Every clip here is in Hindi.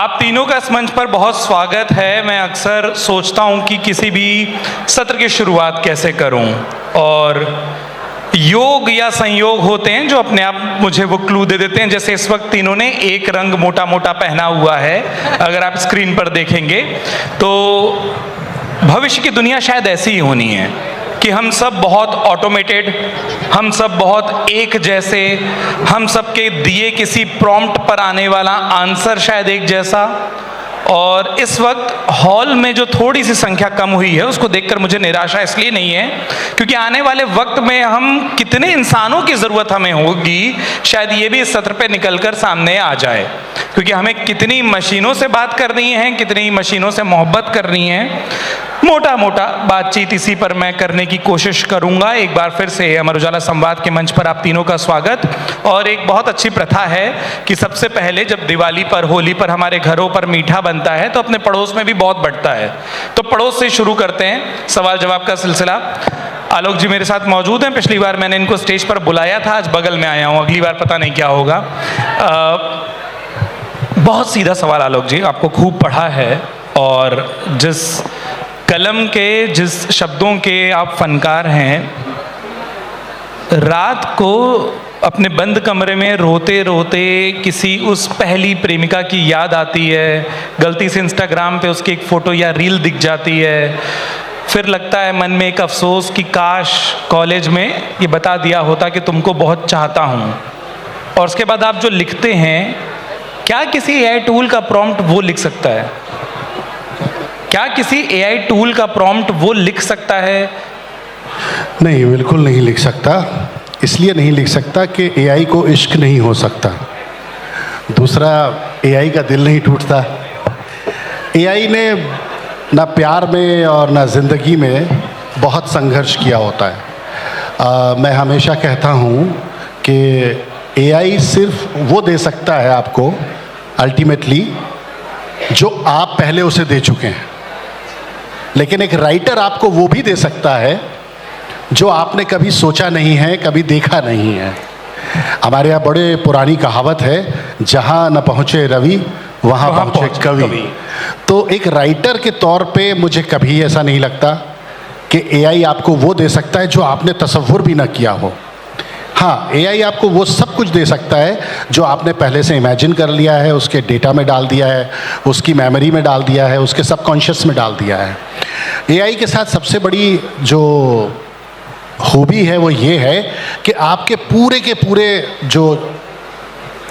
आप तीनों का इस मंच पर बहुत स्वागत है। मैं अक्सर सोचता हूं कि किसी भी सत्र की शुरुआत कैसे करूं, और योग या संयोग होते हैं जो अपने आप मुझे वो क्लू दे देते हैं। जैसे इस वक्त तीनों ने एक रंग मोटा मोटा पहना हुआ है, अगर आप स्क्रीन पर देखेंगे तो भविष्य की दुनिया शायद ऐसी ही होनी है कि हम सब बहुत ऑटोमेटेड, हम सब बहुत एक जैसे, हम सबके दिए किसी प्रॉम्प्ट पर आने वाला आंसर शायद एक जैसा। और इस वक्त हॉल में जो थोड़ी सी संख्या कम हुई है उसको देखकर मुझे निराशा इसलिए नहीं है क्योंकि आने वाले वक्त में हम कितने इंसानों की ज़रूरत हमें होगी शायद ये भी इस सत्र पे निकलकर सामने आ जाए, क्योंकि हमें कितनी मशीनों से बात करनी है, कितनी मशीनों से मोहब्बत करनी है। मोटा मोटा बातचीत इसी पर मैं करने की कोशिश करूंगा। एक बार फिर से अमर उजाला संवाद के मंच पर आप तीनों का स्वागत। और एक बहुत अच्छी प्रथा है कि सबसे पहले जब दिवाली पर, होली पर हमारे घरों पर मीठा बनता है तो अपने पड़ोस में भी बहुत बढ़ता है। तो पड़ोस से शुरू करते हैं सवाल जवाब का सिलसिला। आलोक जी मेरे साथ मौजूद हैं। पिछली बार मैंने इनको स्टेज पर बुलाया था, आज बगल में आया हूँ, अगली बार पता नहीं क्या होगा। बहुत सीधा सवाल आलोक जी, आपको खूब पढ़ा है और जिस कलम के, जिस शब्दों के आप फनकार हैं, रात को अपने बंद कमरे में रोते रोते किसी उस पहली प्रेमिका की याद आती है, गलती से इंस्टाग्राम पे उसकी एक फ़ोटो या रील दिख जाती है, फिर लगता है मन में एक अफसोस कि काश कॉलेज में ये बता दिया होता कि तुमको बहुत चाहता हूँ। और उसके बाद आप जो लिखते हैं, क्या किसी एआई टूल का प्रॉम्प्ट वो लिख सकता है? क्या किसी एआई टूल का प्रॉम्प्ट वो लिख सकता है? नहीं, बिल्कुल नहीं लिख सकता। इसलिए नहीं लिख सकता कि एआई को इश्क नहीं हो सकता। दूसरा, एआई का दिल नहीं टूटता। एआई ने ना प्यार में और ना ज़िंदगी में बहुत संघर्ष किया होता है। मैं हमेशा कहता हूँ कि एआई सिर्फ वो दे सकता है आपको अल्टीमेटली जो आप पहले उसे दे चुके हैं, लेकिन एक राइटर आपको वो भी दे सकता है जो आपने कभी सोचा नहीं है, कभी देखा नहीं है। हमारे यहाँ बड़े पुरानी कहावत है, जहाँ न पहुँचे रवि वहाँ पहुँचे कवि। तो एक राइटर के तौर पे मुझे कभी ऐसा नहीं लगता कि एआई आपको वो दे सकता है जो आपने तसव्वुर भी ना किया हो। हाँ, एआई आपको वो सब कुछ दे सकता है जो आपने पहले से इमेजिन कर लिया है, उसके डेटा में डाल दिया है, उसकी मेमोरी में डाल दिया है, उसके सबकॉन्शियस में डाल दिया है। एआई के साथ सबसे बड़ी जो खूबी है वो ये है कि आपके पूरे के पूरे जो,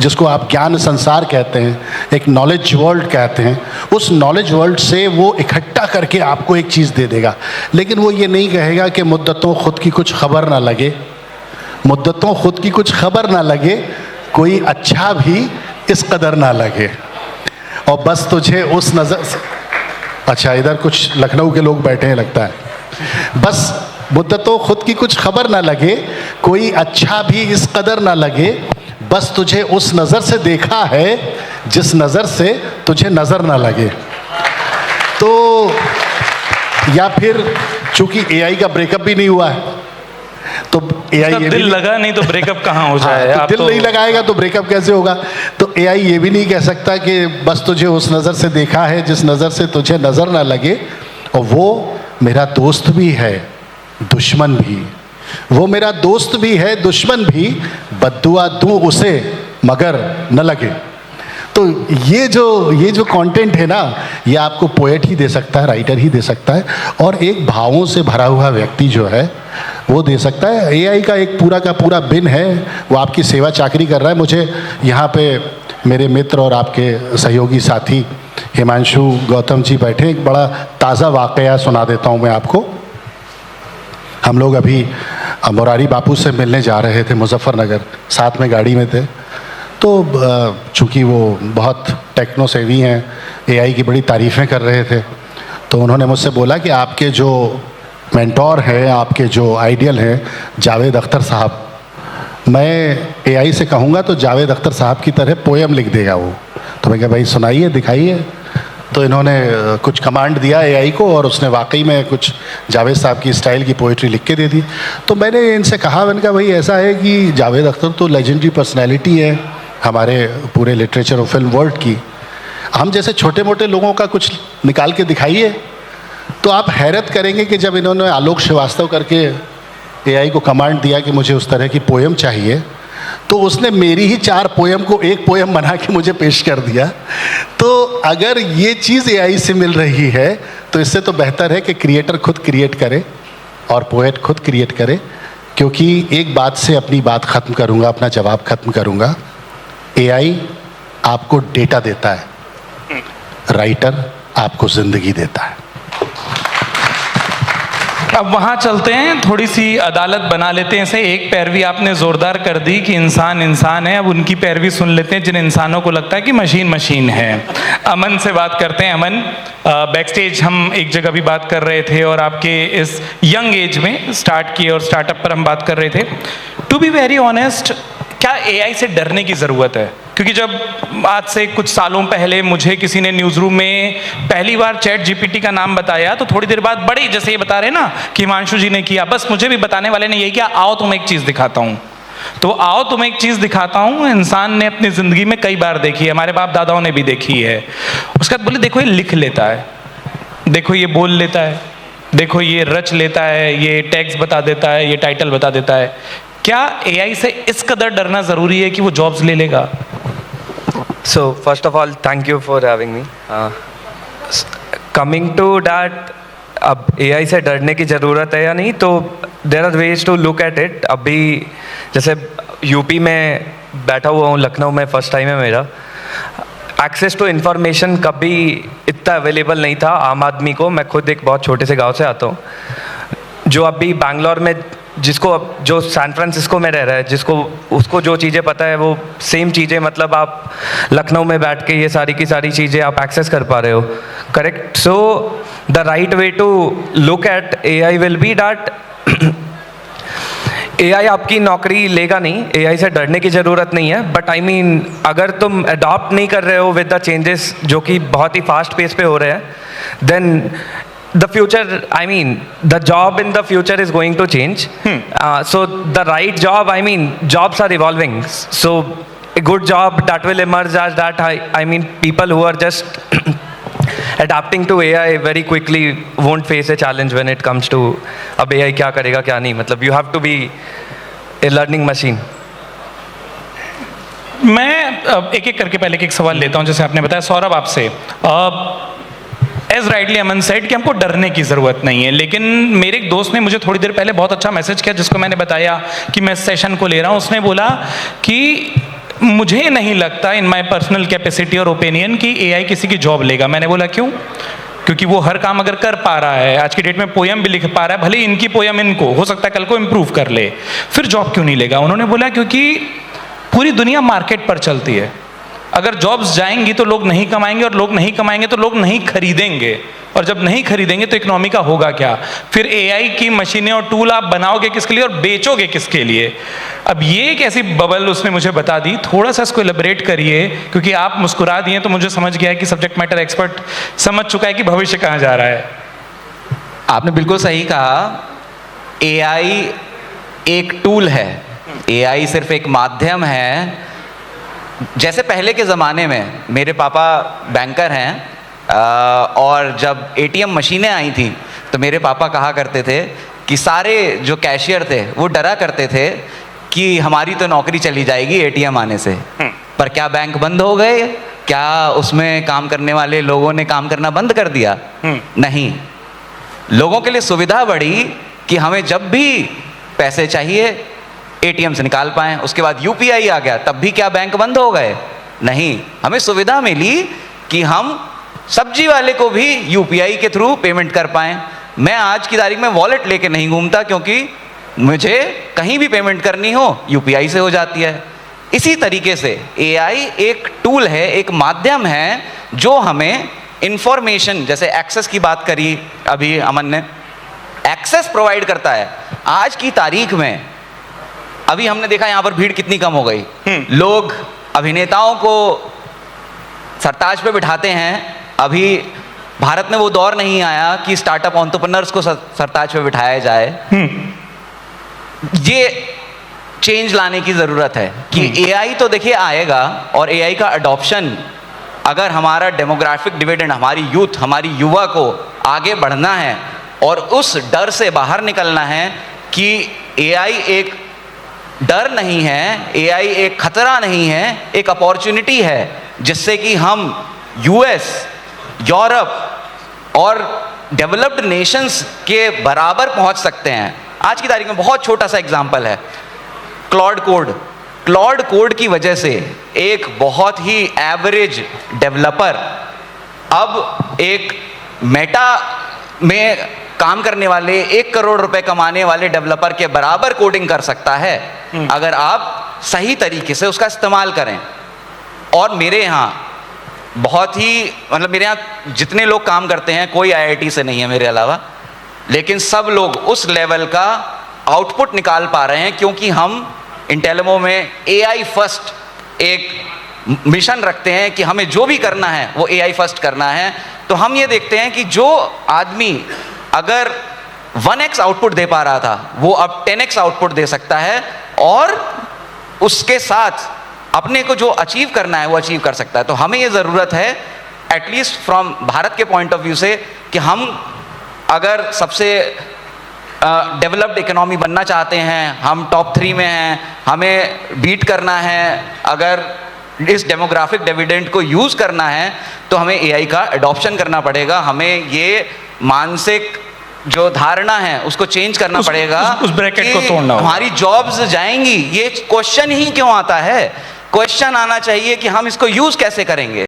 जिसको आप ज्ञान संसार कहते हैं, एक नॉलेज वर्ल्ड कहते हैं, उस नॉलेज वर्ल्ड से वो इकट्ठा करके आपको एक चीज़ दे देगा। लेकिन वो ये नहीं कहेगा कि मुद्दतों खुद की कुछ खबर ना लगे, मुद्दतों खुद की कुछ खबर ना लगे, कोई अच्छा भी इस कदर ना लगे, और बस तुझे उस नज़र से। अच्छा, इधर कुछ लखनऊ के लोग बैठे हैं लगता है। बस मुद्दतों खुद की कुछ खबर ना लगे, कोई अच्छा भी इस कदर ना लगे, बस तुझे उस नज़र से देखा है जिस नज़र से तुझे नज़र ना लगे। तो या फिर चूंकि एआई का ब्रेकअप भी नहीं हुआ है तो एआई ये दिल लगा नहीं तो ब्रेकअप कहाँ हो जाए। हाँ, तो दिल नहीं लगाएगा तो ब्रेकअप कैसे होगा? तो एआई ये भी नहीं कह सकता कि बस तुझे उस नज़र से देखा है जिस नज़र से तुझे नज़र ना लगे, और वो मेरा दोस्त भी है दुश्मन भी, वो मेरा दोस्त भी है दुश्मन भी, बद्दुआ दूँ उसे मगर न लगे। तो ये जो कंटेंट है ना, ये आपको पोएट ही दे सकता है, राइटर ही दे सकता है, और एक भावों से भरा हुआ व्यक्ति जो है वो दे सकता है। एआई का एक पूरा का पूरा बिन है, वो आपकी सेवा चाकरी कर रहा है। मुझे यहाँ पे मेरे मित्र और आपके सहयोगी साथी हिमांशु गौतम जी बैठे, एक बड़ा ताज़ा वाक़या सुना देता हूँ मैं आपको। हम लोग अभी मुरारी बापू से मिलने जा रहे थे मुजफ्फरनगर, साथ में गाड़ी में थे। तो चूँकि वो बहुत टेक्नो सेवी हैं, एआई की बड़ी तारीफ़ें कर रहे थे, तो उन्होंने मुझसे बोला कि आपके जो मेंटोर हैं, आपके जो आइडियल हैं जावेद अख्तर साहब, मैं एआई से कहूँगा तो जावेद अख्तर साहब की तरह पोएम लिख देगा वो। तो मैं कहा भाई सुनाइए, दिखाइए। तो इन्होंने कुछ कमांड दिया एआई को और उसने वाकई में कुछ जावेद साहब की स्टाइल की पोइट्री लिख के दे दी। तो मैंने इनसे कहा, मैंने कहा भाई ऐसा है कि जावेद अख्तर तो लेजेंडरी पर्सनैलिटी है हमारे पूरे लिटरेचर और फिल्म वर्ल्ड की, हम जैसे छोटे मोटे लोगों का कुछ निकाल के दिखाइए, तो आप हैरत करेंगे कि जब इन्होंने आलोक श्रीवास्तव करके एआई को कमांड दिया कि मुझे उस तरह की पोयम चाहिए, तो उसने मेरी ही 4 पोयम को एक पोयम बना के मुझे पेश कर दिया। तो अगर ये चीज़ एआई से मिल रही है तो इससे तो बेहतर है कि क्रिएटर खुद क्रिएट करे और पोएट खुद क्रिएट करे। क्योंकि एक बात से अपनी बात ख़त्म करूँगा, अपना जवाब ख़त्म करूँगा। एआई आपको डेटा देता है, राइटर आपको ज़िंदगी देता है। अब वहाँ चलते हैं, थोड़ी सी अदालत बना लेते हैं इसे। एक पैरवी आपने ज़ोरदार कर दी कि इंसान इंसान है, अब उनकी पैरवी सुन लेते हैं जिन इंसानों को लगता है कि मशीन मशीन है। अमन से बात करते हैं। अमन, बैक स्टेज हम एक जगह भी बात कर रहे थे और आपके इस यंग एज में स्टार्ट किए और स्टार्टअप पर हम बात कर रहे थे। टू बी वेरी ऑनेस्ट, क्या एआई से डरने की ज़रूरत है? क्योंकि जब आज से कुछ सालों पहले मुझे किसी ने न्यूज़ रूम में पहली बार चैट जीपीटी का नाम बताया, तो थोड़ी देर बाद बड़े जैसे ये बता रहे ना कि हिमांशु जी ने किया, बस मुझे भी बताने वाले ने यही किया, आओ तुम्हें एक चीज़ दिखाता हूँ। तो आओ तुम्हें एक चीज़ दिखाता हूँ इंसान ने अपनी ज़िंदगी में कई बार देखी है, हमारे बाप दादाओं ने भी देखी है। उसके बाद बोले देखो ये लिख लेता है, देखो ये बोल लेता है, देखो ये रच लेता है, ये टैग्स बता देता है, ये टाइटल बता देता है। क्या एआई से इस कदर डरना ज़रूरी है कि वो जॉब्स ले लेगा? So first of all, thank you for having me. Coming to that, अब AI से डरने की ज़रूरत है या नहीं, तो there are ways to look at it. अभी जैसे यूपी में बैठा हुआ हूँ, लखनऊ में फर्स्ट टाइम है मेरा। एक्सेस टू इन्फॉर्मेशन कभी इतना अवेलेबल नहीं था आम आदमी को। मैं खुद एक बहुत छोटे से गांव से आता हूँ, जो अभी बैंगलोर में जिसको जो सैन फ्रांसिस्को में रह रहा है, जिसको उसको जो चीज़ें पता है वो सेम चीज़ें मतलब आप लखनऊ में बैठ के ये सारी की सारी चीज़ें आप एक्सेस कर पा रहे हो। Correct. So the right way to look at AI will be that AI आपकी नौकरी लेगा नहीं, एआई से डरने की ज़रूरत नहीं है। बट आई मीन अगर तुम अडॉप्ट नहीं कर रहे हो विद द चेंजेस जो कि बहुत ही फास्ट पेस पे हो रहे हैं, then the future, I mean, the job in the future is going to change. So the right job, I mean, jobs are evolving. So a good job that will emerge as that, I mean, people who are just adapting to AI very quickly won't face a challenge when it comes to अब AI क्या करेगा क्या नहीं। मतलब you have to be a learning machine. मैं एक एक करके पहले एक सवाल लेता हूं। जैसे आपने बताया सौरभ आपसे, एज राइटली अमन सेड कि हमको डरने की ज़रूरत नहीं है, लेकिन मेरे एक दोस्त ने मुझे थोड़ी देर पहले बहुत अच्छा मैसेज किया जिसको मैंने बताया कि मैं सेशन को ले रहा हूँ। उसने बोला कि मुझे नहीं लगता इन माय पर्सनल कैपेसिटी और ओपिनियन कि एआई किसी की जॉब लेगा। मैंने बोला क्यों? क्योंकि वो हर काम अगर कर पा रहा है, आज की डेट में पोयम भी लिख पा रहा है, भले इनकी पोयम इनको हो सकता है कल को इम्प्रूव कर ले, फिर जॉब क्यों नहीं लेगा? उन्होंने बोला क्योंकि पूरी दुनिया मार्केट पर चलती है। अगर जॉब्स जाएंगी तो लोग नहीं कमाएंगे, और लोग नहीं कमाएंगे तो लोग नहीं खरीदेंगे, और जब नहीं खरीदेंगे तो इकोनॉमी का होगा क्या? फिर एआई की मशीनें और टूल आप बनाओगे किसके लिए और बेचोगे किसके लिए? अब ये एक ऐसी बबल उसने मुझे बता दी। थोड़ा सा इसको एलिब्रेट करिए, क्योंकि आप मुस्कुरा दिए तो मुझे समझ गया है कि सब्जेक्ट मैटर एक्सपर्ट समझ चुका है कि भविष्य कहाँ जा रहा है। आपने बिल्कुल सही कहा। एआई एक टूल है, एआई सिर्फ एक माध्यम है। जैसे पहले के ज़माने में मेरे पापा बैंकर हैं, और जब एटीएम मशीनें आई थी तो मेरे पापा कहा करते थे कि सारे जो कैशियर थे वो डरा करते थे कि हमारी तो नौकरी चली जाएगी एटीएम आने से। पर क्या बैंक बंद हो गए? क्या उसमें काम करने वाले लोगों ने काम करना बंद कर दिया? नहीं, लोगों के लिए सुविधा बढ़ी कि हमें जब भी पैसे चाहिए एटीएम से निकाल पाएं। उसके बाद यूपीआई आ गया, तब भी क्या बैंक बंद हो गए? नहीं, हमें सुविधा मिली कि हम सब्जी वाले को भी यूपीआई के थ्रू पेमेंट कर पाएं। मैं आज की तारीख में वॉलेट लेके नहीं घूमता, क्योंकि मुझे कहीं भी पेमेंट करनी हो यूपीआई से हो जाती है। इसी तरीके से एआई एक टूल है, एक माध्यम है जो हमें इंफॉर्मेशन, जैसे एक्सेस की बात करी अभी अमन ने, एक्सेस प्रोवाइड करता है। आज की तारीख में अभी हमने देखा यहाँ पर भीड़ कितनी कम हो गई। लोग अभिनेताओं को सरताज पे बिठाते हैं। अभी भारत में वो दौर नहीं आया कि स्टार्टअप एंटरप्रेन्योर्स को सरताज पे बिठाया जाए। ये चेंज लाने की ज़रूरत है कि एआई तो देखिए आएगा, और एआई का अडॉप्शन अगर हमारा डेमोग्राफिक डिविडेंड, हमारी यूथ, हमारी युवा को आगे बढ़ना है और उस डर से बाहर निकलना है कि एआई एक डर नहीं है, एआई एक खतरा नहीं है, एक अपॉर्चुनिटी है जिससे कि हम यूएस, यूरोप और डेवलप्ड नेशंस के बराबर पहुंच सकते हैं। आज की तारीख में बहुत छोटा सा एग्जांपल है, क्लॉड कोड की वजह से एक बहुत ही एवरेज डेवलपर अब एक मेटा में काम करने वाले 1 करोड़ रुपए कमाने वाले डेवलपर के बराबर कोडिंग कर सकता है अगर आप सही तरीके से उसका इस्तेमाल करें। और मेरे यहाँ बहुत ही मतलब मेरे यहाँ जितने लोग काम करते हैं कोई आईआईटी से नहीं है मेरे अलावा, लेकिन सब लोग उस लेवल का आउटपुट निकाल पा रहे हैं क्योंकि हम इंटेलिमो में एआई फर्स्ट एक मिशन रखते हैं कि हमें जो भी करना है वो एआई फर्स्ट करना है। तो हम ये देखते हैं कि जो आदमी अगर 1x आउटपुट दे पा रहा था वो अब 10x आउटपुट दे सकता है और उसके साथ अपने को जो अचीव करना है वो अचीव कर सकता है। तो हमें ये ज़रूरत है एटलीस्ट फ्रॉम भारत के पॉइंट ऑफ व्यू से कि हम अगर सबसे डेवलप्ड इकोनॉमी बनना चाहते हैं, हम टॉप 3 में हैं, हमें बीट करना है, अगर इस डेमोग्राफिक डिविडेंड को यूज़ करना है तो हमें एआई का एडॉप्शन करना पड़ेगा। हमें ये मानसिक जो धारणा है उसको चेंज करना पड़ेगा। उस ब्रैकेट को कि तोड़ना होगा। हमारी जॉब्स जाएंगी, ये क्वेश्चन ही क्यों आता है? क्वेश्चन आना चाहिए कि हम इसको यूज़ कैसे करेंगे।